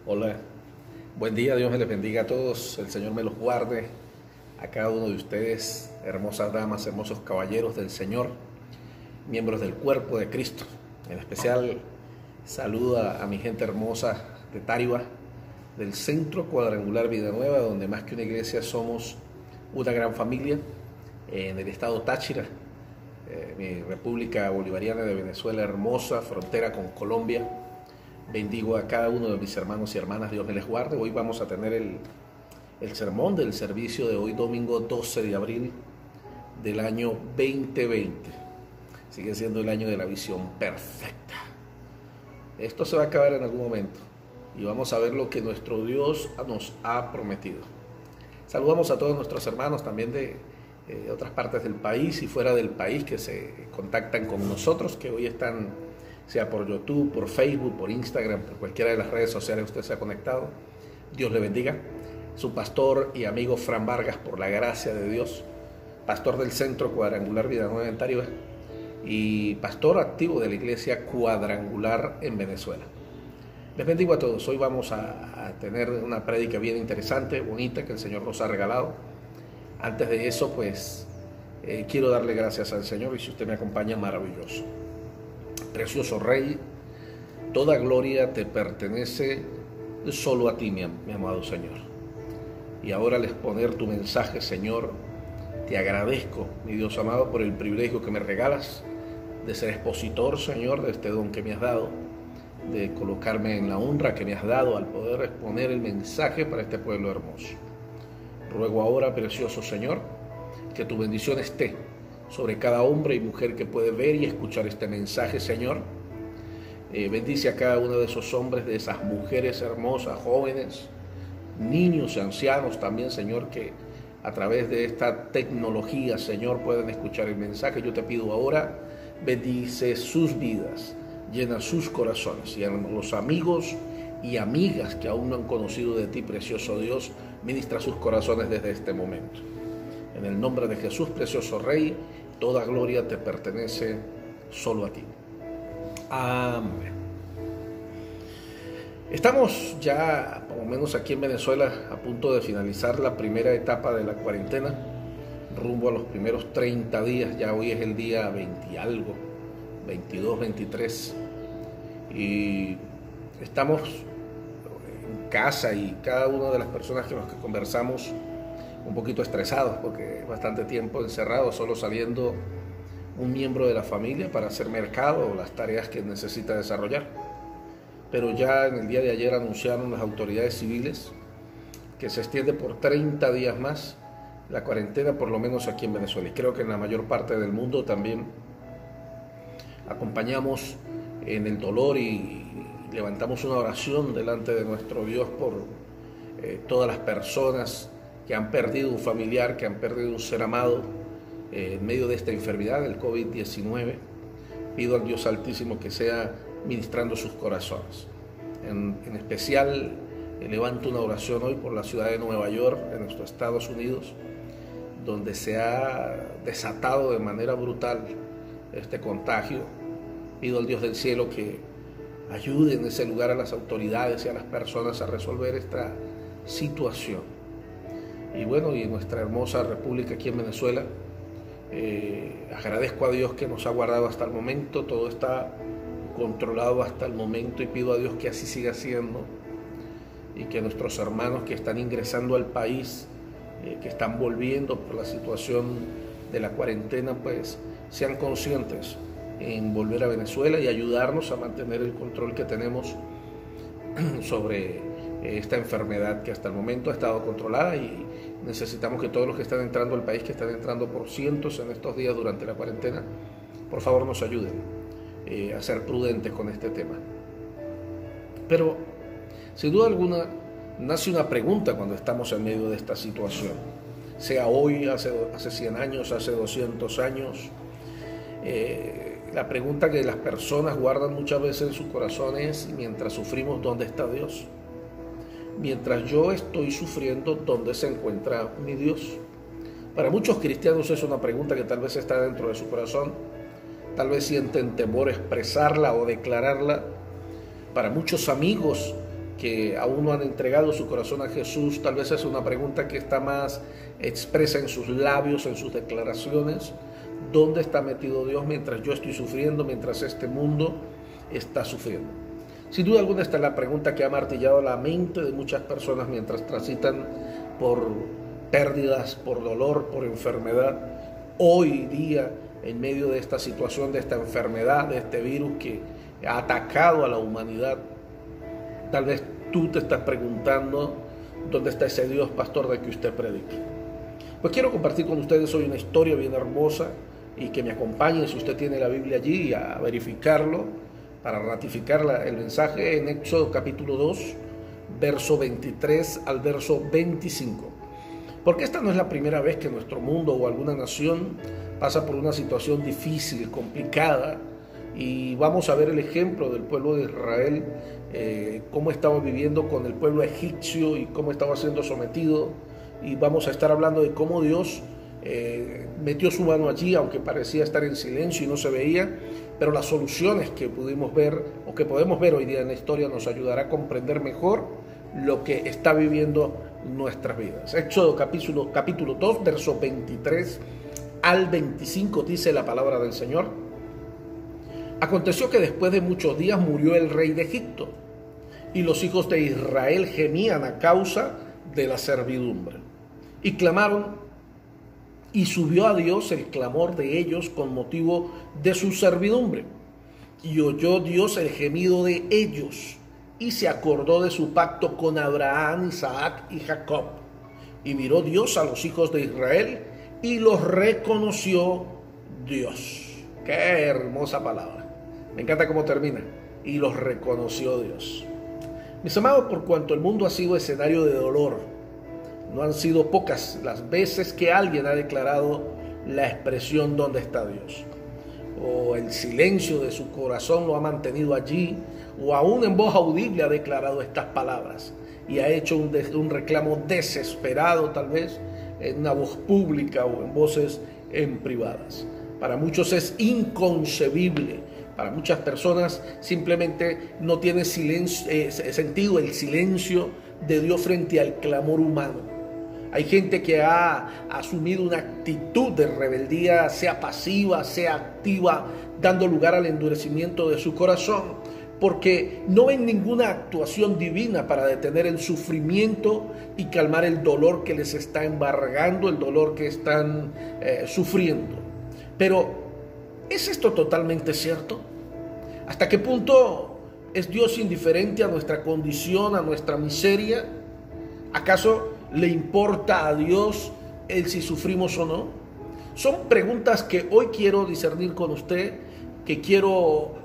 Hola, buen día, Dios me les bendiga a todos, el Señor me los guarde, a cada uno de ustedes, hermosas damas, hermosos caballeros del Señor, miembros del cuerpo de Cristo. En especial saludo a mi gente hermosa de Tariwa, del Centro Cuadrangular Vida Nueva, donde más que una iglesia somos una gran familia, en el estado Táchira, mi República Bolivariana de Venezuela hermosa, frontera con Colombia. Bendigo a cada uno de mis hermanos y hermanas, Dios me les guarde. Hoy vamos a tener el sermón del servicio de hoy, domingo 12 de abril del año 2020. Sigue siendo el año de la visión perfecta. Esto se va a acabar en algún momento y vamos a ver lo que nuestro Dios nos ha prometido. Saludamos a todos nuestros hermanos también de otras partes del país y fuera del país que se contactan con nosotros, que hoy están sea por YouTube, por Facebook, por Instagram, por cualquiera de las redes sociales usted se ha conectado. Dios le bendiga. Su pastor y amigo Fran Vargas, por la gracia de Dios, pastor del Centro Cuadrangular Vida Nueva en Tariwa y pastor activo de la Iglesia Cuadrangular en Venezuela. Les bendigo a todos. Hoy vamos a tener una prédica bien interesante, bonita, que el Señor nos ha regalado. Antes de eso, pues, quiero darle gracias al Señor y si usted me acompaña, maravilloso. Precioso Rey, toda gloria te pertenece solo a ti, mi amado Señor. Y ahora al exponer tu mensaje, Señor, te agradezco, mi Dios amado, por el privilegio que me regalas de ser expositor, Señor, de este don que me has dado, de colocarme en la honra que me has dado al poder exponer el mensaje para este pueblo hermoso. Ruego ahora, precioso Señor, que tu bendición esté sobre cada hombre y mujer que puede ver y escuchar este mensaje, Señor. Bendice a cada uno de esos hombres, de esas mujeres hermosas, jóvenes, niños y ancianos también, Señor, que a través de esta tecnología, Señor, pueden escuchar el mensaje. Yo te pido ahora, bendice sus vidas, llena sus corazones y a los amigos y amigas que aún no han conocido de ti, precioso Dios, ministra sus corazones desde este momento. En el nombre de Jesús, precioso Rey, toda gloria te pertenece solo a ti. Amén. Estamos ya, por lo menos aquí en Venezuela, a punto de finalizar la primera etapa de la cuarentena, rumbo a los primeros 30 días. Ya hoy es el día 20 y algo, 22, 23. Y estamos en casa y cada una de las personas con las que conversamos un poquito estresados porque es bastante tiempo encerrado, solo saliendo un miembro de la familia para hacer mercado o las tareas que necesita desarrollar. Pero ya en el día de ayer anunciaron las autoridades civiles que se extiende por 30 días más la cuarentena, por lo menos aquí en Venezuela. Y creo que en la mayor parte del mundo también acompañamos en el dolor y levantamos una oración delante de nuestro Dios por todas las personas que han perdido un familiar, que han perdido un ser amado en medio de esta enfermedad, el COVID-19. Pido al Dios Altísimo que sea ministrando sus corazones. En especial, levanto una oración hoy por la ciudad de Nueva York, en nuestros Estados Unidos, donde se ha desatado de manera brutal este contagio. Pido al Dios del cielo que ayude en ese lugar a las autoridades y a las personas a resolver esta situación. Y bueno, y en nuestra hermosa república aquí en Venezuela, agradezco a Dios que nos ha guardado hasta el momento, todo está controlado hasta el momento y pido a Dios que así siga siendo y que nuestros hermanos que están ingresando al país, que están volviendo por la situación de la cuarentena, pues sean conscientes en volver a Venezuela y ayudarnos a mantener el control que tenemos sobre esta enfermedad que hasta el momento ha estado controlada y necesitamos que todos los que están entrando al país, que están entrando por cientos en estos días durante la cuarentena, por favor nos ayuden a ser prudentes con este tema. Pero sin duda alguna nace una pregunta cuando estamos en medio de esta situación, sea hoy, hace 100 años, hace 200 años. La pregunta que las personas guardan muchas veces en su corazón es: mientras sufrimos, ¿dónde está Dios? Mientras yo estoy sufriendo, ¿dónde se encuentra mi Dios? Para muchos cristianos es una pregunta que tal vez está dentro de su corazón, tal vez sienten temor a expresarla o declararla. Para muchos amigos que aún no han entregado su corazón a Jesús, tal vez es una pregunta que está más expresa en sus labios, en sus declaraciones. ¿Dónde está metido Dios mientras yo estoy sufriendo, mientras este mundo está sufriendo? Sin duda alguna, esta es la pregunta que ha martillado la mente de muchas personas mientras transitan por pérdidas, por dolor, por enfermedad. Hoy día, en medio de esta situación, de esta enfermedad, de este virus que ha atacado a la humanidad, tal vez tú te estás preguntando dónde está ese Dios, pastor, de que usted predique. Pues quiero compartir con ustedes hoy una historia bien hermosa y que me acompañe, si usted tiene la Biblia allí, a verificarlo para ratificar el mensaje en Éxodo capítulo 2, verso 23 al verso 25. Porque esta no es la primera vez que nuestro mundo o alguna nación pasa por una situación difícil, complicada, y vamos a ver el ejemplo del pueblo de Israel, cómo estaba viviendo con el pueblo egipcio y cómo estaba siendo sometido, y vamos a estar hablando de cómo Dios metió su mano allí, aunque parecía estar en silencio y no se veía, pero las soluciones que pudimos ver o que podemos ver hoy día en la historia nos ayudará a comprender mejor lo que está viviendo nuestras vidas. Éxodo capítulo 2, verso 23 al 25 dice la palabra del Señor. Aconteció que después de muchos días murió el rey de Egipto, y los hijos de Israel gemían a causa de la servidumbre, y clamaron, y subió a Dios el clamor de ellos con motivo de su servidumbre, y oyó Dios el gemido de ellos, y se acordó de su pacto con Abraham, Isaac y Jacob. Y miró Dios a los hijos de Israel y los reconoció Dios. Qué hermosa palabra. Me encanta cómo termina. Y los reconoció Dios. Mis amados, por cuanto el mundo ha sido escenario de dolor, no han sido pocas las veces que alguien ha declarado la expresión ¿dónde está Dios? O el silencio de su corazón lo ha mantenido allí, o aún en voz audible ha declarado estas palabras y ha hecho un reclamo desesperado, tal vez en una voz pública o en voces en privadas. Para muchos es inconcebible, para muchas personas simplemente no tiene sentido el silencio de Dios frente al clamor humano. Hay gente que ha asumido una actitud de rebeldía, sea pasiva, sea activa, dando lugar al endurecimiento de su corazón, porque no ven ninguna actuación divina para detener el sufrimiento y calmar el dolor que les está embargando, el dolor que están sufriendo. Pero, ¿es esto totalmente cierto? ¿Hasta qué punto es Dios indiferente a nuestra condición, a nuestra miseria? ¿Acaso le importa a Dios el si sufrimos o no? Son preguntas que hoy quiero discernir con usted, que quiero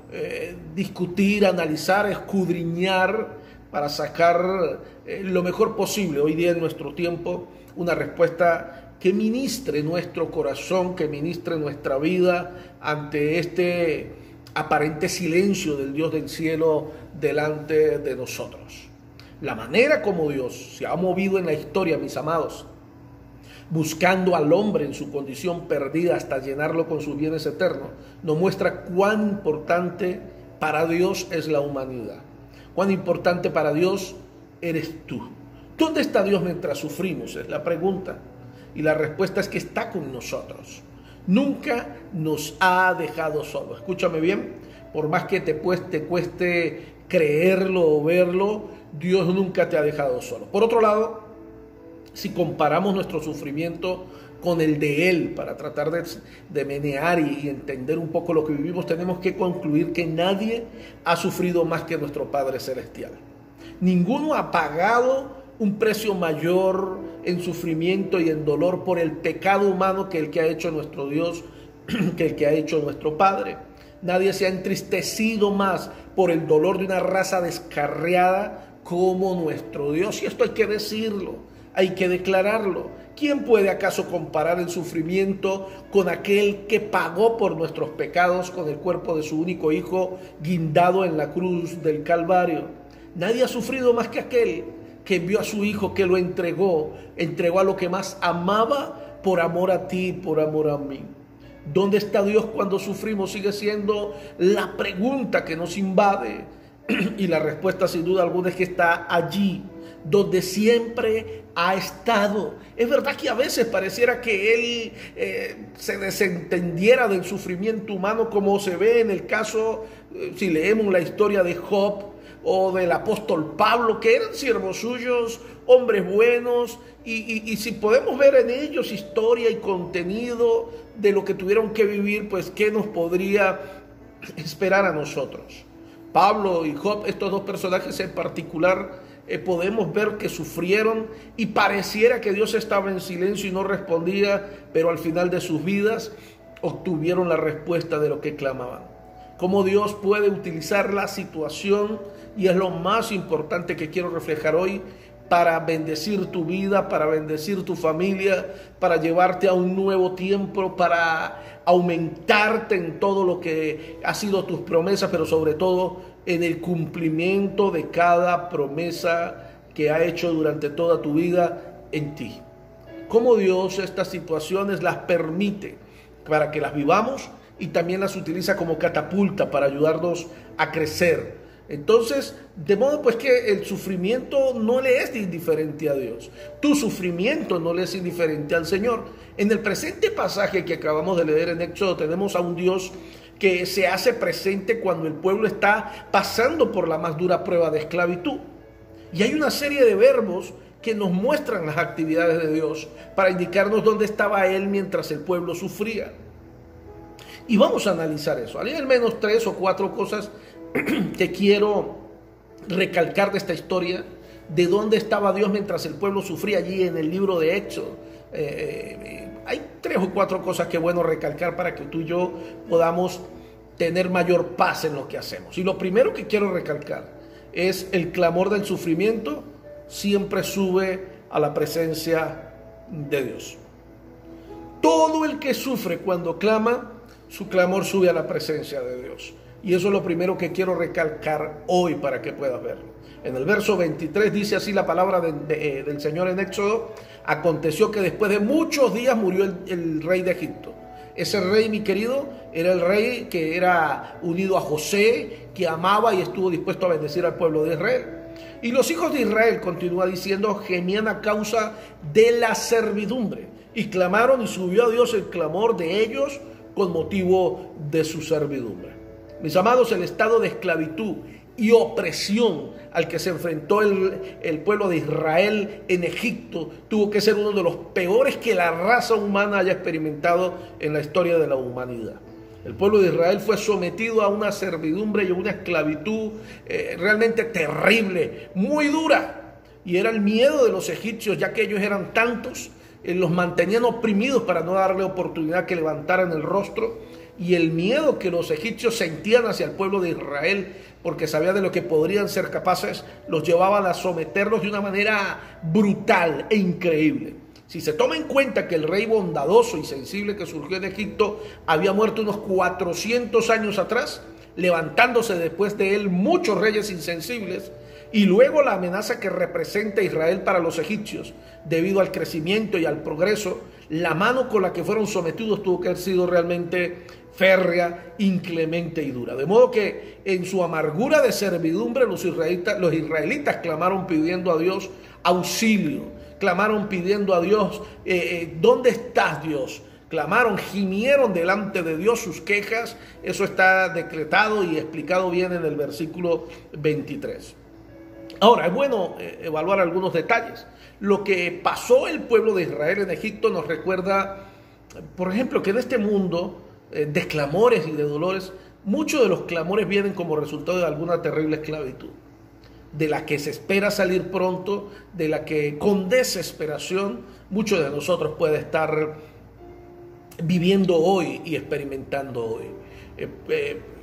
discutir, analizar, escudriñar para sacar lo mejor posible hoy día en nuestro tiempo, una respuesta que ministre nuestro corazón, que ministre nuestra vida ante este aparente silencio del Dios del cielo delante de nosotros. La manera como Dios se ha movido en la historia, mis amados, buscando al hombre en su condición perdida hasta llenarlo con sus bienes eternos, nos muestra cuán importante para Dios es la humanidad, cuán importante para Dios eres tú. ¿Dónde está Dios mientras sufrimos? Es la pregunta. Y la respuesta es que está con nosotros. Nunca nos ha dejado solos. Escúchame bien, por más que te cueste creerlo o verlo, Dios nunca te ha dejado solo. Por otro lado, si comparamos nuestro sufrimiento con el de Él, para tratar de menear y entender un poco lo que vivimos, tenemos que concluir que nadie ha sufrido más que nuestro Padre Celestial. Ninguno ha pagado un precio mayor en sufrimiento y en dolor por el pecado humano que el que ha hecho nuestro Dios, que el que ha hecho nuestro Padre. Nadie se ha entristecido más por el dolor de una raza descarriada como nuestro Dios. Y esto hay que decirlo, hay que declararlo. ¿Quién puede acaso comparar el sufrimiento con aquel que pagó por nuestros pecados con el cuerpo de su único Hijo guindado en la cruz del Calvario? Nadie ha sufrido más que aquel que envió a su Hijo, que lo entregó a lo que más amaba por amor a ti, por amor a mí. ¿Dónde está Dios cuando sufrimos? Sigue siendo la pregunta que nos invade. Y la respuesta sin duda alguna es que está allí, donde siempre ha estado. Es verdad que a veces pareciera que Él se desentendiera del sufrimiento humano, como se ve en el caso, si leemos la historia de Job o del apóstol Pablo, que eran siervos suyos, hombres buenos, y si podemos ver en ellos historia y contenido de lo que tuvieron que vivir, pues ¿qué nos podría esperar a nosotros? Pablo y Job, estos dos personajes en particular, podemos ver que sufrieron y pareciera que Dios estaba en silencio y no respondía, pero al final de sus vidas obtuvieron la respuesta de lo que clamaban. Cómo Dios puede utilizar la situación, y es lo más importante que quiero reflejar hoy, para bendecir tu vida, para bendecir tu familia, para llevarte a un nuevo tiempo, para aumentarte en todo lo que ha sido tus promesas, pero sobre todo en el cumplimiento de cada promesa que ha hecho durante toda tu vida en ti. Cómo Dios estas situaciones las permite para que las vivamos y también las utiliza como catapulta para ayudarnos a crecer. Entonces, de modo pues que el sufrimiento no le es indiferente a Dios. Tu sufrimiento no le es indiferente al Señor. En el presente pasaje que acabamos de leer en Éxodo tenemos a un Dios que se hace presente cuando el pueblo está pasando por la más dura prueba de esclavitud. Y hay una serie de verbos que nos muestran las actividades de Dios para indicarnos dónde estaba Él mientras el pueblo sufría. Y vamos a analizar eso. Hay al menos 3 o 4 cosas que quiero recalcar de esta historia, de dónde estaba Dios mientras el pueblo sufría allí en el libro de Éxodo. Hay 3 o 4 cosas que es bueno recalcar para que tú y yo podamos tener mayor paz en lo que hacemos. Y lo primero que quiero recalcar es el clamor del sufrimiento siempre sube a la presencia de Dios. Todo el que sufre cuando clama, su clamor sube a la presencia de Dios. Y eso es lo primero que quiero recalcar hoy para que puedas verlo. En el verso 23 dice así la palabra del Señor en Éxodo: aconteció que después de muchos días murió el rey de Egipto. Ese rey, mi querido, era el rey que era unido a José, que amaba y estuvo dispuesto a bendecir al pueblo de Israel. Y los hijos de Israel, continúa diciendo, gemían a causa de la servidumbre, y clamaron, y subió a Dios el clamor de ellos con motivo de su servidumbre. Mis amados, el estado de esclavitud y opresión al que se enfrentó el pueblo de Israel en Egipto tuvo que ser uno de los peores que la raza humana haya experimentado en la historia de la humanidad. El pueblo de Israel fue sometido a una servidumbre y a una esclavitud realmente terrible, muy dura. Y era el miedo de los egipcios, ya que ellos eran tantos, los mantenían oprimidos para no darle oportunidad que levantaran el rostro. Y el miedo que los egipcios sentían hacia el pueblo de Israel, porque sabían de lo que podrían ser capaces, los llevaban a someterlos de una manera brutal e increíble. Si se toma en cuenta que el rey bondadoso y sensible que surgió en Egipto había muerto unos 400 años atrás, levantándose después de él muchos reyes insensibles, y luego la amenaza que representa Israel para los egipcios, debido al crecimiento y al progreso, la mano con la que fueron sometidos tuvo que haber sido realmente férrea, inclemente y dura. De modo que en su amargura de servidumbre los israelitas clamaron pidiendo a Dios auxilio, clamaron pidiendo a Dios, ¿dónde estás, Dios? Clamaron, gimieron delante de Dios sus quejas. Eso está decretado y explicado bien en el versículo 23. Ahora, es bueno evaluar algunos detalles. Lo que pasó el pueblo de Israel en Egipto nos recuerda, por ejemplo, que en este mundo de clamores y de dolores, muchos de los clamores vienen como resultado de alguna terrible esclavitud, de la que se espera salir pronto, de la que con desesperación muchos de nosotros puede estar viviendo hoy y experimentando hoy.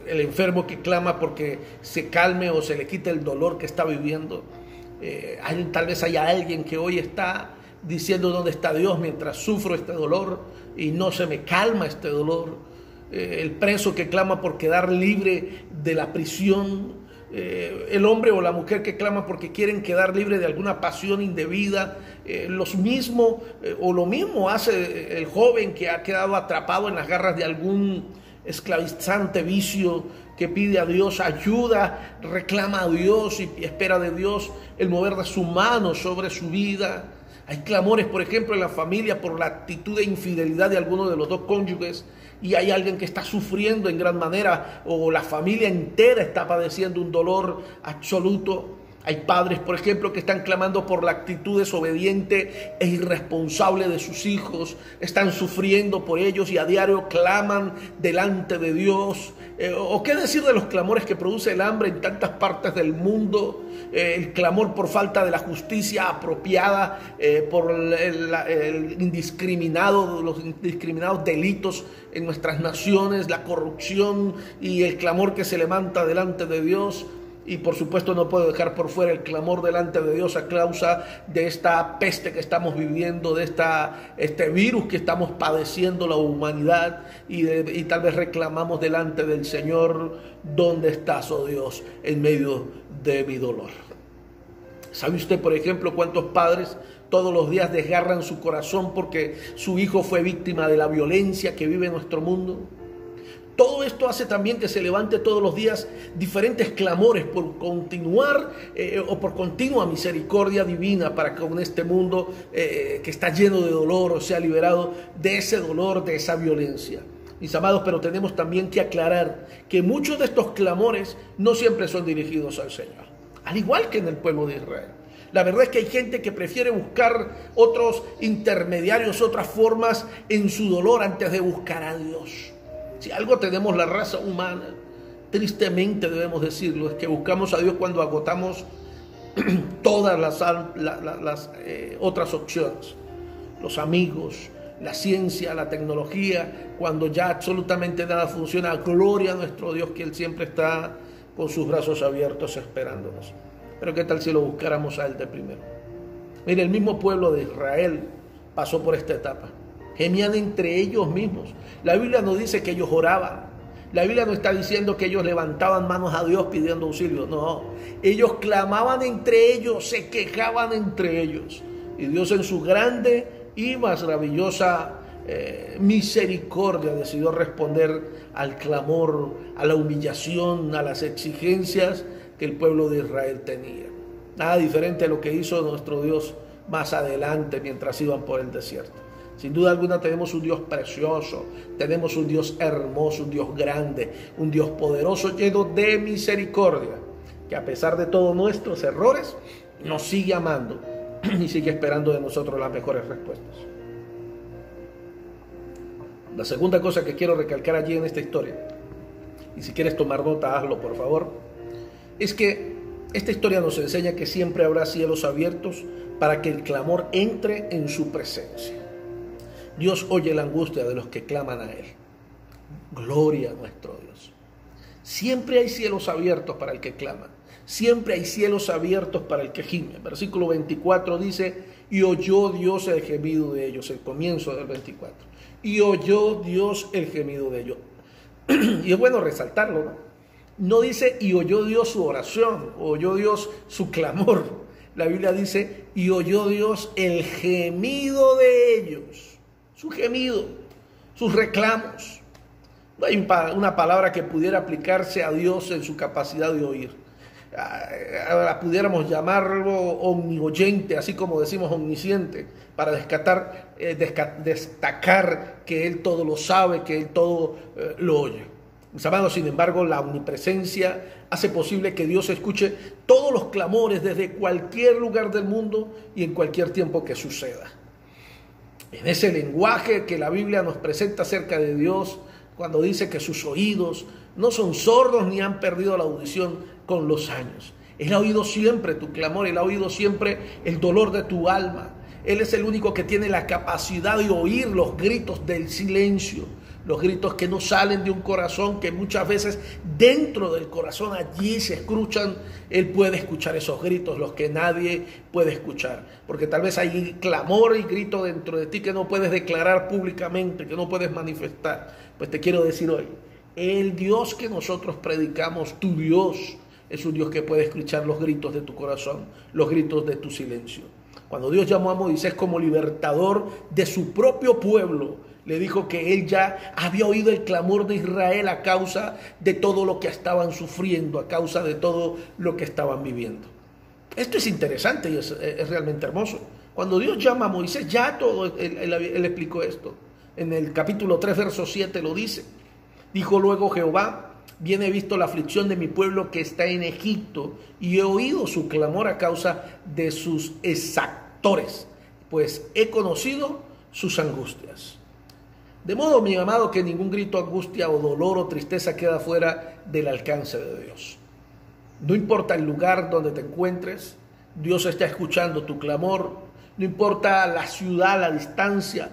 El enfermo que clama porque se calme o se le quite el dolor que está viviendo. Tal vez haya alguien que hoy está diciendo dónde está Dios mientras sufro este dolor y no se me calma este dolor. El preso que clama por quedar libre de la prisión. El hombre o la mujer que clama porque quieren quedar libre de alguna pasión indebida. Lo mismo hace el joven que ha quedado atrapado en las garras de algún esclavizante vicio que pide a Dios ayuda, reclama a Dios y espera de Dios el mover de su mano sobre su vida. Hay clamores, por ejemplo, en la familia por la actitud de infidelidad de alguno de los dos cónyuges, y hay alguien que está sufriendo en gran manera, o la familia entera está padeciendo un dolor absoluto. Hay padres, por ejemplo, que están clamando por la actitud desobediente e irresponsable de sus hijos. Están sufriendo por ellos y a diario claman delante de Dios. ¿O qué decir de los clamores que produce el hambre en tantas partes del mundo? El clamor por falta de la justicia apropiada, por los indiscriminados delitos en nuestras naciones, la corrupción y el clamor que se levanta delante de Dios. Y por supuesto no puedo dejar por fuera el clamor delante de Dios a causa de esta peste que estamos viviendo, de este virus que estamos padeciendo la humanidad, y tal vez reclamamos delante del Señor: ¿dónde estás, oh Dios, en medio de mi dolor? ¿Sabe usted, por ejemplo, cuántos padres todos los días desgarran su corazón porque su hijo fue víctima de la violencia que vive nuestro mundo? Todo esto hace también que se levante todos los días diferentes clamores por continuar o por continua misericordia divina para que con este mundo que está lleno de dolor sea liberado de ese dolor, de esa violencia. Mis amados, pero tenemos también que aclarar que muchos de estos clamores no siempre son dirigidos al Señor, al igual que en el pueblo de Israel. La verdad es que hay gente que prefiere buscar otros intermediarios, otras formas en su dolor antes de buscar a Dios. Si algo tenemos la raza humana, tristemente debemos decirlo, es que buscamos a Dios cuando agotamos todas las otras opciones. Los amigos, la ciencia, la tecnología, cuando ya absolutamente nada funciona. Gloria a nuestro Dios, que Él siempre está con sus brazos abiertos esperándonos. Pero ¿qué tal si lo buscáramos a Él de primero? Mire, el mismo pueblo de Israel pasó por esta etapa. Gemían entre ellos mismos. La Biblia no dice que ellos oraban. La Biblia no está diciendo que ellos levantaban manos a Dios pidiendo auxilio. No, ellos clamaban entre ellos, se quejaban entre ellos. Y Dios, en su grande y maravillosa misericordia, decidió responder al clamor, a la humillación, a las exigencias que el pueblo de Israel tenía. Nada diferente a lo que hizo nuestro Dios más adelante mientras iban por el desierto. Sin duda alguna tenemos un Dios precioso, tenemos un Dios hermoso, un Dios grande, un Dios poderoso, lleno de misericordia, que a pesar de todos nuestros errores, nos sigue amando y sigue esperando de nosotros las mejores respuestas. La segunda cosa que quiero recalcar allí en esta historia, y si quieres tomar nota, hazlo por favor, es que esta historia nos enseña que siempre habrá cielos abiertos para que el clamor entre en su presencia. Dios oye la angustia de los que claman a Él. Gloria a nuestro Dios. Siempre hay cielos abiertos para el que clama. Siempre hay cielos abiertos para el que gime. Versículo 24 dice: y oyó Dios el gemido de ellos. El comienzo del 24. Y oyó Dios el gemido de ellos. Y es bueno resaltarlo, ¿no? No dice: y oyó Dios su oración, oyó Dios su clamor. La Biblia dice: y oyó Dios el gemido de ellos. Su gemido, sus reclamos. No hay una palabra que pudiera aplicarse a Dios en su capacidad de oír. Ahora pudiéramos llamarlo omnioyente, así como decimos omnisciente, para destacar que Él todo lo sabe, que Él todo lo oye. Mis amados, sin embargo, la omnipresencia hace posible que Dios escuche todos los clamores desde cualquier lugar del mundo y en cualquier tiempo que suceda. En ese lenguaje que la Biblia nos presenta acerca de Dios, cuando dice que sus oídos no son sordos ni han perdido la audición con los años. Él ha oído siempre tu clamor, Él ha oído siempre el dolor de tu alma. Él es el único que tiene la capacidad de oír los gritos del silencio, los gritos que no salen de un corazón, que muchas veces dentro del corazón allí se escuchan. Él puede escuchar esos gritos, los que nadie puede escuchar, porque tal vez hay clamor y grito dentro de ti que no puedes declarar públicamente, que no puedes manifestar. Pues te quiero decir hoy, el Dios que nosotros predicamos, tu Dios, es un Dios que puede escuchar los gritos de tu corazón, los gritos de tu silencio. Cuando Dios llamó a Moisés como libertador de su propio pueblo, Le dijo que él ya había oído el clamor de Israel a causa de todo lo que estaban sufriendo, a causa de todo lo que estaban viviendo. Esto es interesante y es realmente hermoso. Cuando Dios llama a Moisés, ya todo, él explicó esto. En el capítulo 3, verso 7 lo dice. Dijo luego Jehová: bien he visto la aflicción de mi pueblo que está en Egipto, y he oído su clamor a causa de sus exactores, pues he conocido sus angustias. De modo, mi amado, que ningún grito, angustia o dolor o tristeza queda fuera del alcance de Dios. No importa el lugar donde te encuentres, Dios está escuchando tu clamor. No importa la ciudad, la distancia,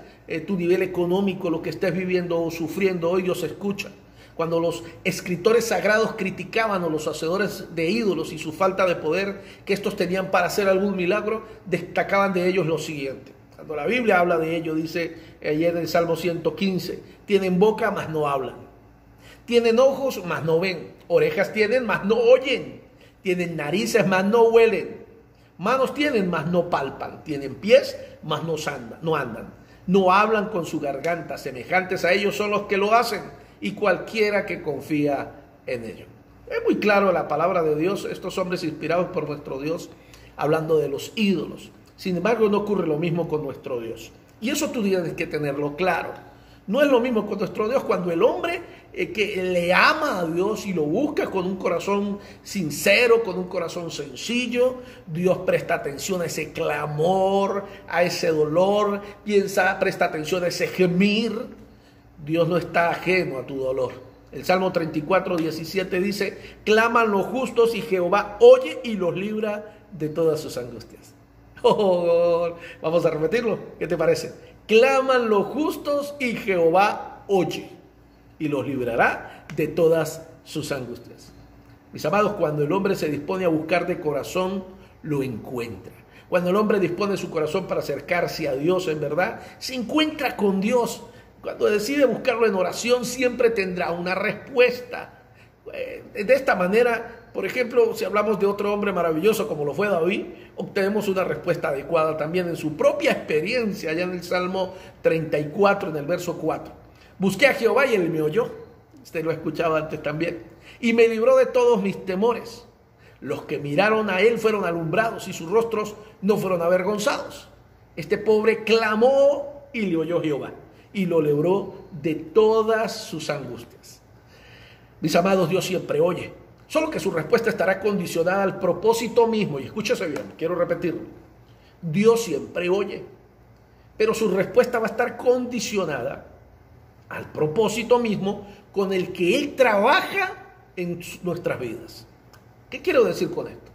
tu nivel económico, lo que estés viviendo o sufriendo, hoy Dios escucha. Cuando los escritores sagrados criticaban a los hacedores de ídolos y su falta de poder que estos tenían para hacer algún milagro, destacaban de ellos lo siguiente. Cuando la Biblia habla de ello, dice ayer en el Salmo 115, tienen boca, mas no hablan. Tienen ojos, mas no ven. Orejas tienen, mas no oyen. Tienen narices, mas no huelen. Manos tienen, mas no palpan. Tienen pies, mas no andan. No hablan con su garganta. Semejantes a ellos son los que lo hacen, y cualquiera que confía en ellos. Es muy claro la palabra de Dios, estos hombres inspirados por nuestro Dios, hablando de los ídolos. Sin embargo, no ocurre lo mismo con nuestro Dios. Y eso tú tienes que tenerlo claro. No es lo mismo con nuestro Dios cuando el hombre que le ama a Dios y lo busca con un corazón sincero, con un corazón sencillo. Dios presta atención a ese clamor, a ese dolor, presta atención a ese gemir. Dios no está ajeno a tu dolor. El Salmo 34, 17 dice: claman los justos y Jehová oye y los libra de todas sus angustias. Vamos a repetirlo, ¿qué te parece? Claman los justos y Jehová oye y los librará de todas sus angustias. Mis amados, cuando el hombre se dispone a buscar de corazón, lo encuentra. Cuando el hombre dispone su corazón para acercarse a Dios en verdad, se encuentra con Dios. Cuando decide buscarlo en oración, siempre tendrá una respuesta. De esta manera, por ejemplo, si hablamos de otro hombre maravilloso como lo fue David, obtenemos una respuesta adecuada también en su propia experiencia, allá en el Salmo 34, en el verso 4. Busqué a Jehová y él me oyó. Usted lo escuchaba antes también. Y me libró de todos mis temores. Los que miraron a él fueron alumbrados y sus rostros no fueron avergonzados. Este pobre clamó y le oyó Jehová y lo libró de todas sus angustias. Mis amados, Dios siempre oye, solo que su respuesta estará condicionada al propósito mismo. Y escúchese bien, quiero repetirlo. Dios siempre oye, pero su respuesta va a estar condicionada al propósito mismo con el que Él trabaja en nuestras vidas. ¿Qué quiero decir con esto?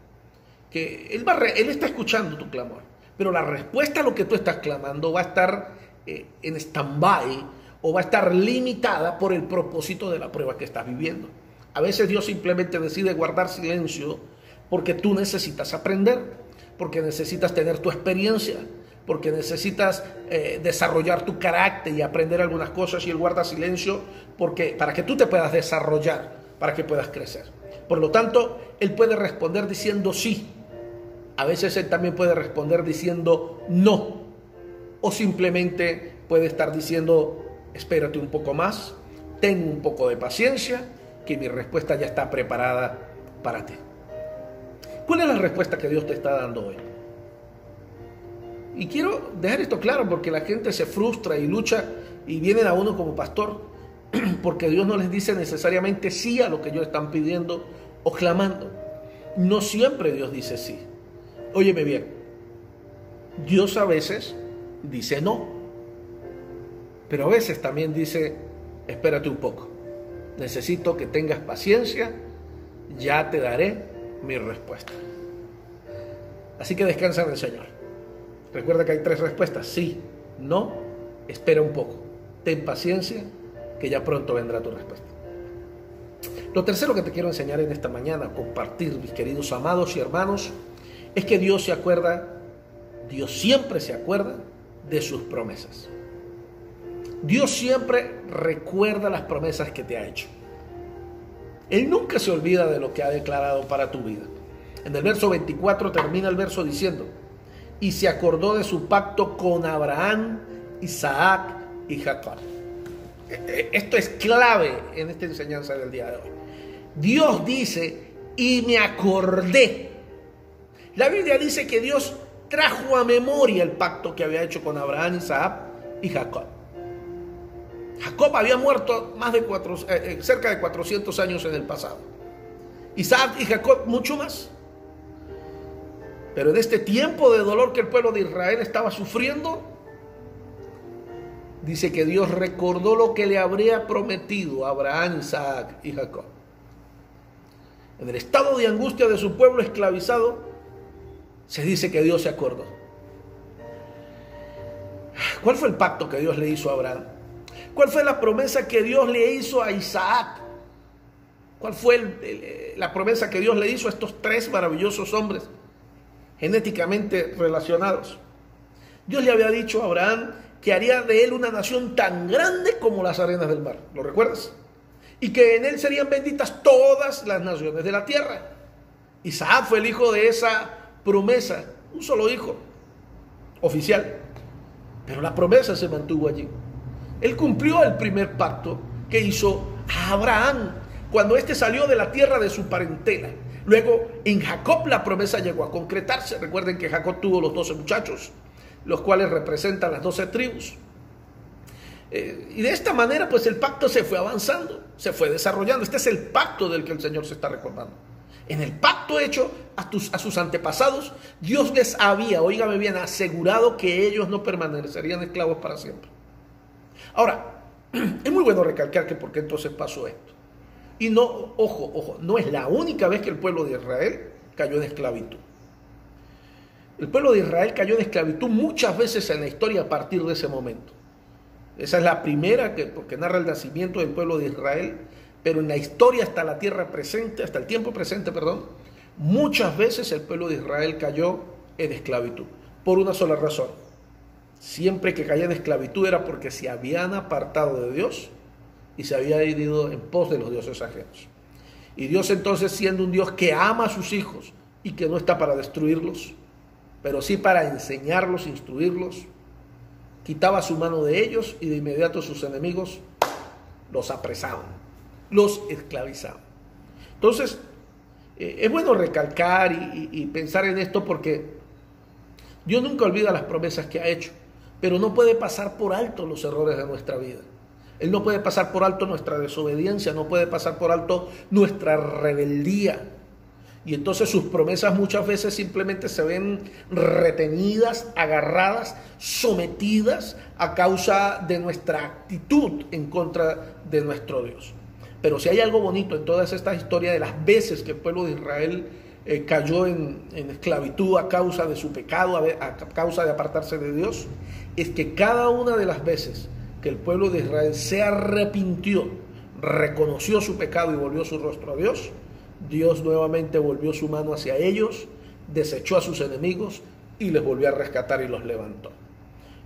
Que Él está escuchando tu clamor, pero la respuesta a lo que tú estás clamando va a estar en stand-by, o va a estar limitada por el propósito de la prueba que estás viviendo. A veces Dios simplemente decide guardar silencio porque tú necesitas aprender, porque necesitas tener tu experiencia, porque necesitas desarrollar tu carácter y aprender algunas cosas, y Él guarda silencio para que tú te puedas desarrollar, para que puedas crecer. Por lo tanto, Él puede responder diciendo sí. A veces Él también puede responder diciendo no. O simplemente puede estar diciendo: espérate un poco más, ten un poco de paciencia, que mi respuesta ya está preparada para ti. ¿Cuál es la respuesta que Dios te está dando hoy? Y quiero dejar esto claro porque la gente se frustra y lucha y vienen a uno como pastor porque Dios no les dice necesariamente sí a lo que ellos están pidiendo o clamando. No siempre Dios dice sí. Óyeme bien, Dios a veces dice no. Pero a veces también dice: espérate un poco, necesito que tengas paciencia, ya te daré mi respuesta. Así que descansa en el Señor. Recuerda que hay 3 respuestas: sí, no, espera un poco, ten paciencia, que ya pronto vendrá tu respuesta. Lo tercero que te quiero enseñar en esta mañana, compartir, mis queridos amados y hermanos, es que Dios siempre se acuerda de sus promesas. Dios siempre recuerda las promesas que te ha hecho. Él nunca se olvida de lo que ha declarado para tu vida. En el verso 24 termina el verso diciendo: y se acordó de su pacto con Abraham, Isaac y Jacob. Esto es clave en esta enseñanza del día de hoy. Dios dice, y me acordé. La Biblia dice que Dios trajo a memoria el pacto que había hecho con Abraham, Isaac y Jacob. Jacob había muerto cerca de 400 años en el pasado. Isaac y Jacob mucho más. Pero en este tiempo de dolor que el pueblo de Israel estaba sufriendo, dice que Dios recordó lo que le habría prometido a Abraham, Isaac y Jacob. En el estado de angustia de su pueblo esclavizado, se dice que Dios se acordó. ¿Cuál fue el pacto que Dios le hizo a Abraham? ¿Cuál fue la promesa que Dios le hizo a Isaac? ¿Cuál fue la promesa que Dios le hizo a estos tres maravillosos hombres genéticamente relacionados? Dios le había dicho a Abraham que haría de él una nación tan grande como las arenas del mar. ¿Lo recuerdas? Y que en él serían benditas todas las naciones de la tierra. Isaac fue el hijo de esa promesa, un solo hijo oficial, pero la promesa se mantuvo allí. Él cumplió el primer pacto que hizo a Abraham cuando éste salió de la tierra de su parentela. Luego en Jacob la promesa llegó a concretarse. Recuerden que Jacob tuvo los 12 muchachos, los cuales representan las 12 tribus. Y de esta manera pues el pacto se fue avanzando, se fue desarrollando. Este es el pacto del que el Señor se está recordando. En el pacto hecho a sus antepasados, Dios les había, óigame bien, asegurado que ellos no permanecerían esclavos para siempre. Ahora, es muy bueno recalcar que por qué entonces pasó esto. Y no, ojo, no es la única vez que el pueblo de Israel cayó en esclavitud. El pueblo de Israel cayó en esclavitud muchas veces en la historia a partir de ese momento. Esa es la primera porque narra el nacimiento del pueblo de Israel, pero en la historia hasta la tierra presente, hasta el tiempo presente, muchas veces el pueblo de Israel cayó en esclavitud, por una sola razón. Siempre que caía en esclavitud era porque se habían apartado de Dios y se habían ido en pos de los dioses ajenos. Y Dios entonces, siendo un Dios que ama a sus hijos y que no está para destruirlos, pero sí para enseñarlos, instruirlos, quitaba su mano de ellos y de inmediato sus enemigos los apresaban, los esclavizaban. Entonces, es bueno recalcar y pensar en esto porque Dios nunca olvida las promesas que ha hecho, pero no puede pasar por alto los errores de nuestra vida. Él no puede pasar por alto nuestra desobediencia, no puede pasar por alto nuestra rebeldía. Y entonces sus promesas muchas veces simplemente se ven retenidas, agarradas, sometidas a causa de nuestra actitud en contra de nuestro Dios. Pero si hay algo bonito en todas estas historias de las veces que el pueblo de Israel cayó en esclavitud a causa de su pecado, a causa de apartarse de Dios, es que cada una de las veces que el pueblo de Israel se arrepintió, reconoció su pecado y volvió su rostro a Dios, Dios nuevamente volvió su mano hacia ellos, desechó a sus enemigos y les volvió a rescatar y los levantó.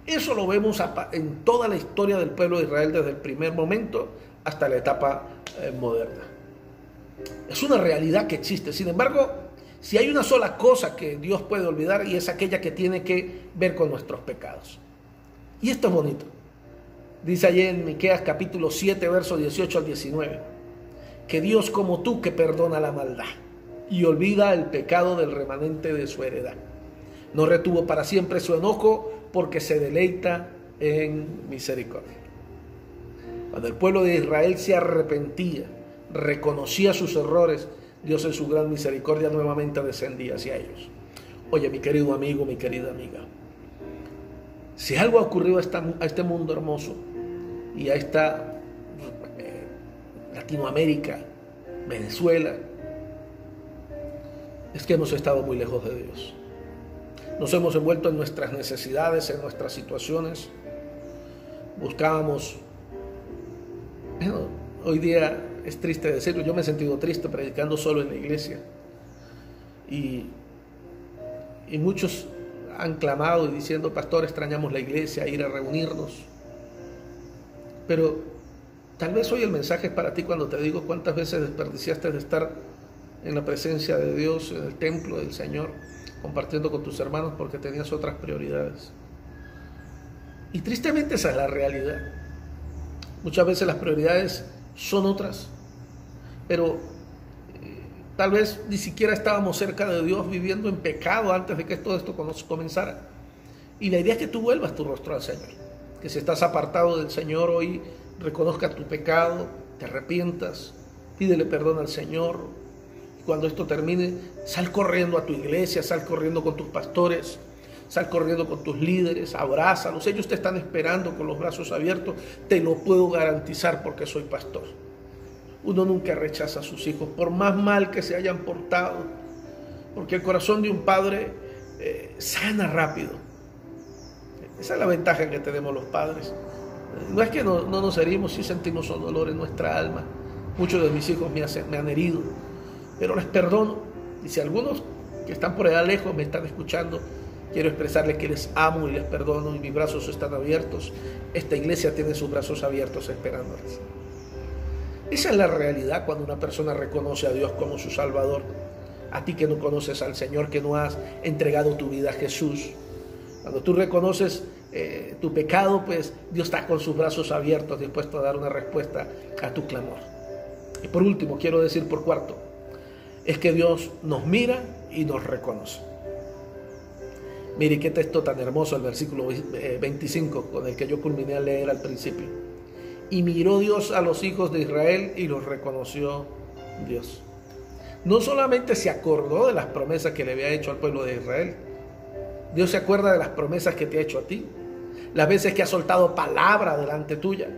Eso lo vemos en toda la historia del pueblo de Israel desde el primer momento hasta la etapa moderna. Es una realidad que existe. Sin embargo, si hay una sola cosa que Dios puede olvidar, y es aquella que tiene que ver con nuestros pecados. Y esto es bonito. Dice allí en Miqueas capítulo 7, versos 18 al 19. Que Dios como tú que perdona la maldad y olvida el pecado del remanente de su heredad. No retuvo para siempre su enojo porque se deleita en misericordia. Cuando el pueblo de Israel se arrepentía, reconocía sus errores, Dios en su gran misericordia nuevamente descendía hacia ellos. Oye, mi querido amigo, mi querida amiga, si algo ha ocurrido a este mundo hermoso y a esta Latinoamérica, Venezuela, es que hemos estado muy lejos de Dios. Nos hemos envuelto en nuestras necesidades, en nuestras situaciones. Buscábamos, hoy día es triste decirlo, yo me he sentido triste predicando solo en la iglesia. Y muchos han clamado y diciendo, pastor, extrañamos la iglesia, ir a reunirnos. Pero tal vez hoy el mensaje es para ti cuando te digo cuántas veces desperdiciaste de estar en la presencia de Dios, en el templo del Señor, compartiendo con tus hermanos porque tenías otras prioridades. Y tristemente esa es la realidad. Muchas veces las prioridades son otras, pero tal vez ni siquiera estábamos cerca de Dios, viviendo en pecado antes de que todo esto comenzara. Y la idea es que tú vuelvas tu rostro al Señor, que si estás apartado del Señor hoy, reconozcas tu pecado, te arrepientas, pídele perdón al Señor. Y cuando esto termine, sal corriendo a tu iglesia, sal corriendo con tus pastores, sal corriendo con tus líderes, abrázalos. Ellos te están esperando con los brazos abiertos, te lo puedo garantizar porque soy pastor. Uno nunca rechaza a sus hijos, por más mal que se hayan portado, porque el corazón de un padre sana rápido. Esa es la ventaja que tenemos los padres. No es que no nos herimos, sí sentimos un dolor en nuestra alma. Muchos de mis hijos me han herido, pero les perdono. Y si algunos que están por allá lejos me están escuchando, quiero expresarles que les amo y les perdono, y mis brazos están abiertos. Esta iglesia tiene sus brazos abiertos esperándoles. Esa es la realidad cuando una persona reconoce a Dios como su Salvador. A ti que no conoces al Señor, que no has entregado tu vida a Jesús. Cuando tú reconoces tu pecado, pues Dios está con sus brazos abiertos, dispuesto a dar una respuesta a tu clamor. Y por último, quiero decir por cuarto, es que Dios nos mira y nos reconoce. Mire qué texto tan hermoso el versículo 25, con el que yo culminé a leer al principio. Y miró Dios a los hijos de Israel y los reconoció Dios. No solamente se acordó de las promesas que le había hecho al pueblo de Israel, Dios se acuerda de las promesas que te ha hecho a ti, las veces que ha soltado palabra delante tuya.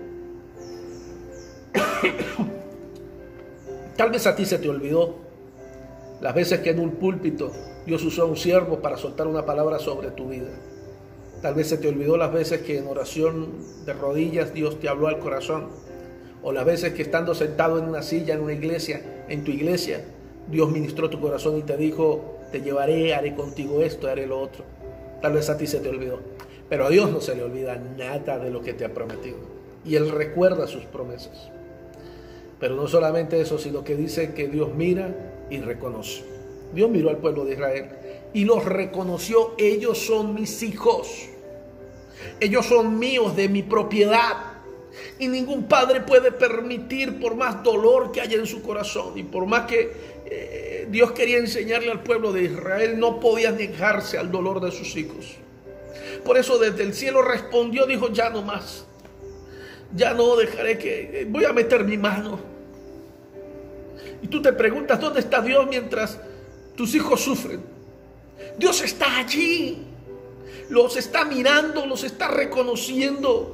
Tal vez a ti se te olvidó las veces que en un púlpito Dios usó a un siervo para soltar una palabra sobre tu vida. Tal vez se te olvidó las veces que en oración de rodillas Dios te habló al corazón, o las veces que estando sentado en una silla en una iglesia, en tu iglesia, Dios ministró tu corazón y te dijo: te llevaré, haré contigo esto, haré lo otro. Tal vez a ti se te olvidó, pero a Dios no se le olvida nada de lo que te ha prometido, y Él recuerda sus promesas. Pero no solamente eso, sino que dice que Dios mira y reconoce. Dios miró al pueblo de Israel y los reconoció. Ellos son mis hijos, ellos son míos, de mi propiedad. Y ningún padre puede permitir, por más dolor que haya en su corazón, y por más que Dios quería enseñarle al pueblo de Israel, no podía negarse al dolor de sus hijos. Por eso desde el cielo respondió, dijo: ya no más, ya no dejaré que, voy a meter mi mano. Y tú te preguntas, ¿dónde está Dios mientras tus hijos sufren? Dios está allí, los está mirando, los está reconociendo.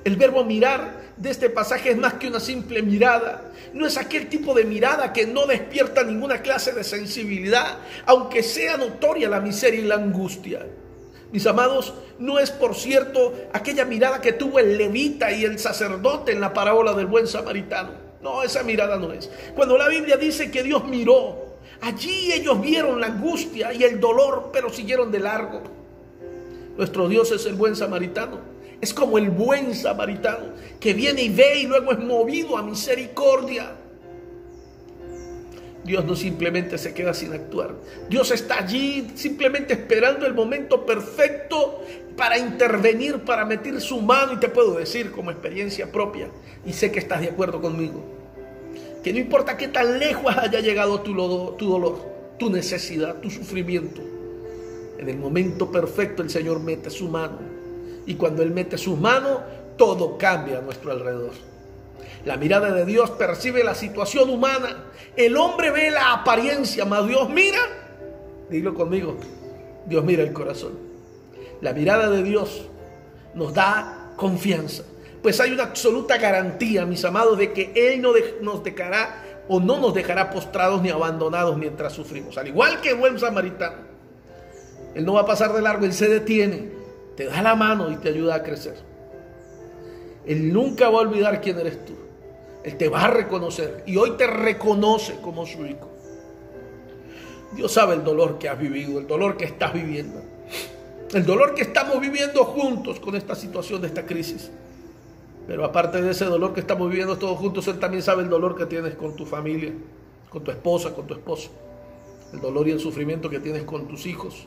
El verbo mirar de este pasaje es más que una simple mirada. No es aquel tipo de mirada que no despierta ninguna clase de sensibilidad, aunque sea notoria la miseria y la angustia. Mis amados, no es, por cierto, aquella mirada que tuvo el levita y el sacerdote en la parábola del buen samaritano. No, esa mirada no es. Cuando la Biblia dice que Dios miró, allí ellos vieron la angustia y el dolor, pero siguieron de largo. Nuestro Dios es el buen samaritano. Es como el buen samaritano que viene y ve y luego es movido a misericordia. Dios no simplemente se queda sin actuar. Dios está allí simplemente esperando el momento perfecto para intervenir, para meter su mano. Y te puedo decir como experiencia propia, y sé que estás de acuerdo conmigo, que no importa qué tan lejos haya llegado tu dolor, tu necesidad, tu sufrimiento, en el momento perfecto el Señor mete su mano. Y cuando Él mete sus manos, todo cambia a nuestro alrededor. La mirada de Dios percibe la situación humana. El hombre ve la apariencia, mas Dios mira. Dilo conmigo: Dios mira el corazón. La mirada de Dios nos da confianza, pues hay una absoluta garantía, mis amados, de que Él no nos dejará o no nos dejará postrados ni abandonados mientras sufrimos. Al igual que el buen samaritano, Él no va a pasar de largo. Él se detiene, te da la mano y te ayuda a crecer. Él nunca va a olvidar quién eres tú. Él te va a reconocer y hoy te reconoce como su hijo. Dios sabe el dolor que has vivido, el dolor que estás viviendo, el dolor que estamos viviendo juntos con esta situación de esta crisis. Pero aparte de ese dolor que estamos viviendo todos juntos, Él también sabe el dolor que tienes con tu familia, con tu esposa, con tu esposo, el dolor y el sufrimiento que tienes con tus hijos.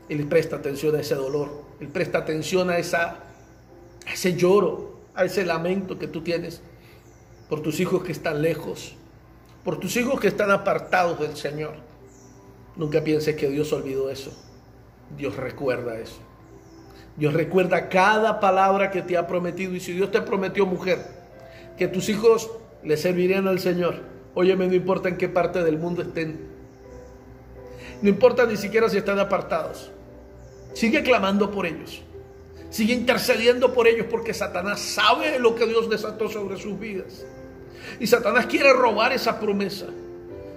Él presta atención a ese dolor. Él presta atención a ese lloro, a ese lamento que tú tienes por tus hijos que están lejos, por tus hijos que están apartados del Señor. Nunca pienses que Dios olvidó eso. Dios recuerda eso. Dios recuerda cada palabra que te ha prometido. Y si Dios te prometió, mujer, que tus hijos le servirían al Señor, óyeme, no importa en qué parte del mundo estén, no importa ni siquiera si están apartados, sigue clamando por ellos, sigue intercediendo por ellos, porque Satanás sabe lo que Dios desató sobre sus vidas, y Satanás quiere robar esa promesa.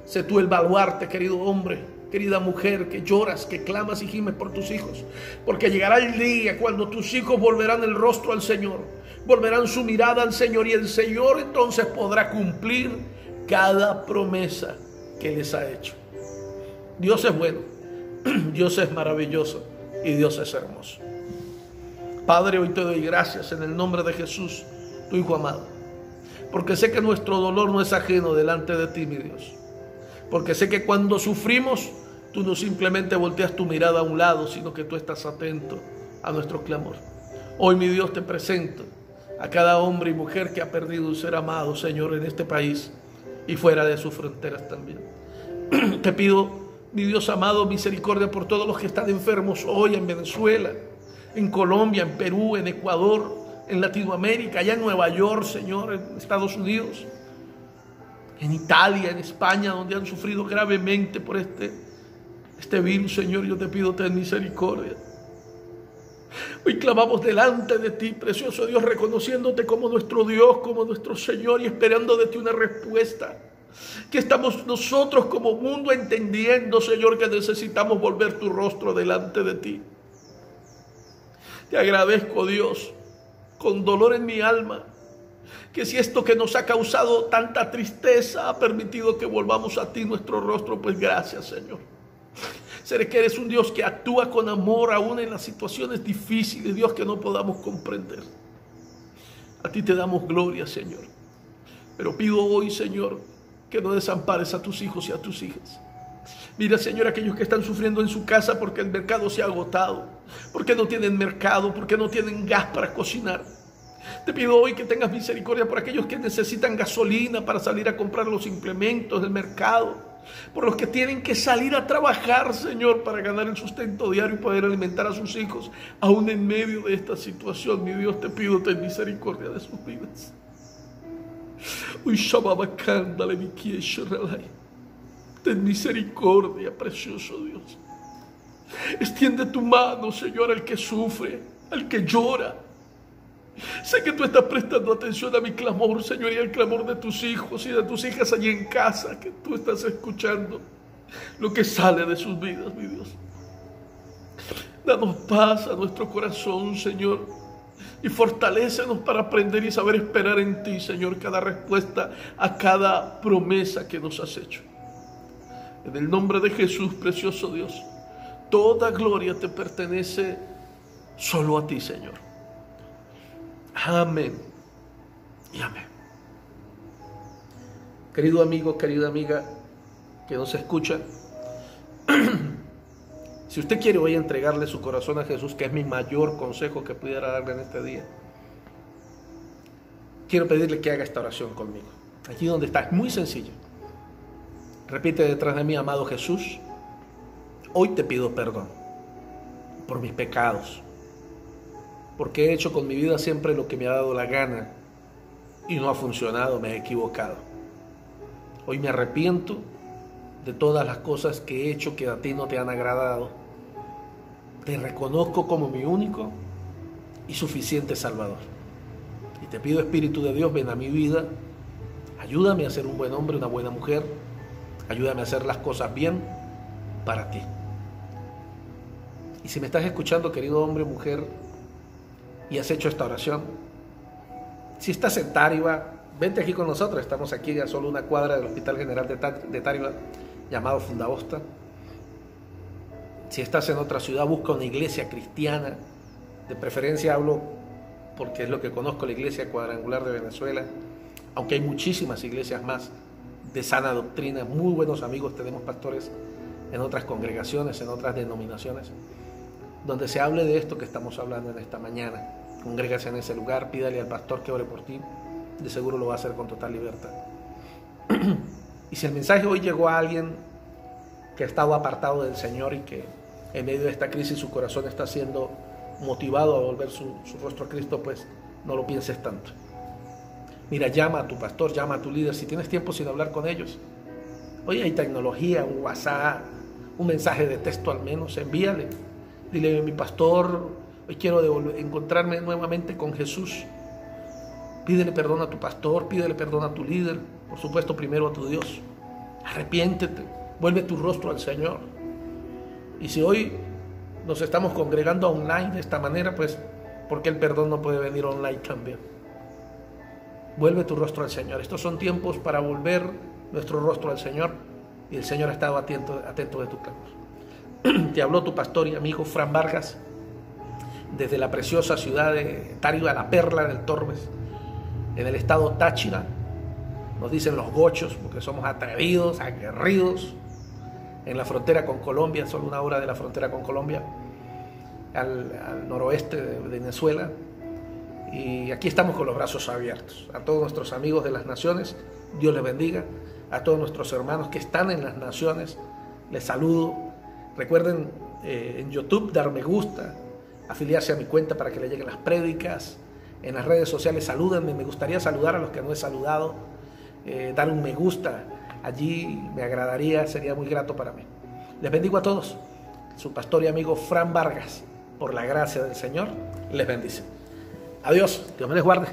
Sé tú el baluarte, querido hombre, querida mujer, que lloras, que clamas y gimes por tus hijos, porque llegará el día cuando tus hijos volverán el rostro al Señor, volverán su mirada al Señor, y el Señor entonces podrá cumplir cada promesa que les ha hecho. Dios es bueno, Dios es maravilloso y Dios es hermoso. Padre, hoy te doy gracias en el nombre de Jesús, tu Hijo amado, porque sé que nuestro dolor no es ajeno delante de ti, mi Dios, porque sé que cuando sufrimos, tú no simplemente volteas tu mirada a un lado, sino que tú estás atento a nuestro clamor. Hoy, mi Dios, te presento a cada hombre y mujer que ha perdido un ser amado, Señor, en este país y fuera de sus fronteras también. Te pido, mi Dios amado, misericordia por todos los que están enfermos hoy en Venezuela, en Colombia, en Perú, en Ecuador, en Latinoamérica, allá en Nueva York, Señor, en Estados Unidos, en Italia, en España, donde han sufrido gravemente por este virus. Señor, yo te pido, ten misericordia. Hoy clamamos delante de ti, precioso Dios, reconociéndote como nuestro Dios, como nuestro Señor, y esperando de ti una respuesta. Que estamos nosotros como mundo entendiendo, Señor, que necesitamos volver tu rostro delante de ti. Te agradezco, Dios, con dolor en mi alma, que si esto que nos ha causado tanta tristeza ha permitido que volvamos a ti nuestro rostro, pues gracias, Señor. Sé que eres un Dios que actúa con amor aún en las situaciones difíciles, Dios, que no podamos comprender. A ti te damos gloria, Señor. Pero pido hoy, Señor, que no desampares a tus hijos y a tus hijas. Mira, Señor, aquellos que están sufriendo en su casa porque el mercado se ha agotado, porque no tienen mercado, porque no tienen gas para cocinar. Te pido hoy que tengas misericordia por aquellos que necesitan gasolina para salir a comprar los implementos del mercado, por los que tienen que salir a trabajar, Señor, para ganar el sustento diario y poder alimentar a sus hijos, aún en medio de esta situación. Mi Dios, te pido, ten misericordia de sus vidas. Ten misericordia, precioso Dios. Extiende tu mano, Señor, al que sufre, al que llora. Sé que tú estás prestando atención a mi clamor, Señor, y al clamor de tus hijos y de tus hijas allí en casa, que tú estás escuchando lo que sale de sus vidas, mi Dios. Danos paz a nuestro corazón, Señor, y fortalécenos para aprender y saber esperar en ti, Señor, cada respuesta a cada promesa que nos has hecho. En el nombre de Jesús, precioso Dios, toda gloria te pertenece solo a ti, Señor. Amén y amén. Querido amigo, querida amiga que nos escucha, si usted quiere hoy entregarle su corazón a Jesús, que es mi mayor consejo que pudiera darle en este día, quiero pedirle que haga esta oración conmigo. Allí donde está, es muy sencillo. Repite detrás de mí: amado Jesús, hoy te pido perdón por mis pecados, porque he hecho con mi vida siempre lo que me ha dado la gana y no ha funcionado, me he equivocado. Hoy me arrepiento de todas las cosas que he hecho que a ti no te han agradado. Te reconozco como mi único y suficiente Salvador. Y te pido, Espíritu de Dios, ven a mi vida, ayúdame a ser un buen hombre, una buena mujer, ayúdame a hacer las cosas bien para ti. Y si me estás escuchando, querido hombre o mujer, y has hecho esta oración, si estás en Táriba, vente aquí con nosotros. Estamos aquí a solo una cuadra del Hospital General de Táriba, llamado Fundabosta. Si estás en otra ciudad, busca una iglesia cristiana. De preferencia hablo porque es lo que conozco, la Iglesia Cuadrangular de Venezuela, aunque hay muchísimas iglesias más de sana doctrina. Muy buenos amigos tenemos, pastores, en otras congregaciones, en otras denominaciones. donde se hable de esto que estamos hablando en esta mañana. Congrégase en ese lugar, pídale al pastor que ore por ti, de seguro lo va a hacer con total libertad. Y si el mensaje hoy llegó a alguien que ha estado apartado del Señor y que en medio de esta crisis su corazón está siendo motivado a volver su rostro a Cristo, pues no lo pienses tanto. Mira, llama a tu pastor, llama a tu líder, si tienes tiempo sin hablar con ellos. Hoy hay tecnología, un WhatsApp, un mensaje de texto al menos, envíale. Dile, mi pastor, hoy quiero encontrarme nuevamente con Jesús. Pídele perdón a tu pastor, pídele perdón a tu líder, por supuesto primero a tu Dios. Arrepiéntete, vuelve tu rostro al Señor. Y si hoy nos estamos congregando online de esta manera, pues, ¿por qué el perdón no puede venir online también? Vuelve tu rostro al Señor. Estos son tiempos para volver nuestro rostro al Señor, y el Señor ha estado atento de tu clamor. Te habló tu pastor y amigo Fran Vargas desde la preciosa ciudad de Táriba, la perla del Torbes, en el estado Táchira. Nos dicen los gochos porque somos atrevidos, aguerridos, en la frontera con Colombia, solo una hora de la frontera con Colombia, al noroeste de Venezuela. Y aquí estamos con los brazos abiertos. A todos nuestros amigos de las naciones, Dios les bendiga. A todos nuestros hermanos que están en las naciones, les saludo. Recuerden en YouTube dar me gusta, afiliarse a mi cuenta para que le lleguen las prédicas. En las redes sociales salúdenme, me gustaría saludar a los que no he saludado. Dar un me gusta, allí me agradaría, sería muy grato para mí. Les bendigo a todos. Su pastor y amigo Fran Vargas, por la gracia del Señor, les bendice. Adiós, Dios me les guarde.